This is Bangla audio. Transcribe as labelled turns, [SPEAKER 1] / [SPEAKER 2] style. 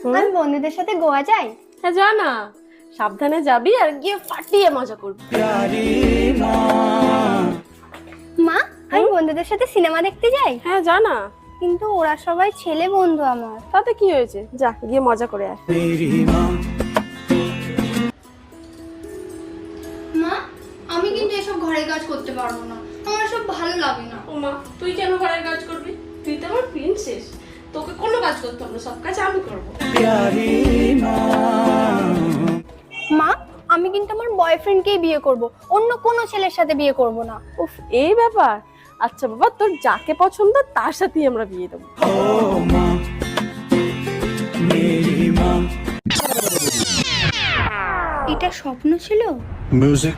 [SPEAKER 1] আমি বন্ধুদের সাথে গোয়া যাই।
[SPEAKER 2] হ্যাঁ যা না, সাবধানে যাবি আর গিয়ে ফাটিয়ে মজা করবি।
[SPEAKER 1] মা, আমি বন্ধুদের সাথে সিনেমা দেখতে যাই।
[SPEAKER 2] হ্যাঁ যা না।
[SPEAKER 1] কিন্তু ওরা সবাই ছেলে বন্ধু আমার।
[SPEAKER 2] তাতে কি হয়েছে, যা গিয়ে মজা করে আয়।
[SPEAKER 1] মা, আমি কিন্তু এসব ঘরের কাজ করতে পারবো না, আমার সব ভালো লাগে না।
[SPEAKER 2] ওমা, তুই কেন ঘরের কাজ করবি? তুই তো আমার প্রিন্সেস, তোকে কোনো কাজ করতে হবে না, সব কাজ আমি করবো।
[SPEAKER 1] মা, আমি কিন্তু আমার বয়ফ্রেন্ডকেই বিয়ে করব, অন্য কোনো ছেলের সাথে বিয়ে করব না।
[SPEAKER 2] উফ, এই ব্যাপার। আচ্ছা বাবা, তোর যাকে পছন্দ তার সাথেই আমরা বিয়ে দেবো।
[SPEAKER 1] এটা স্বপ্ন ছিল।
[SPEAKER 3] Music.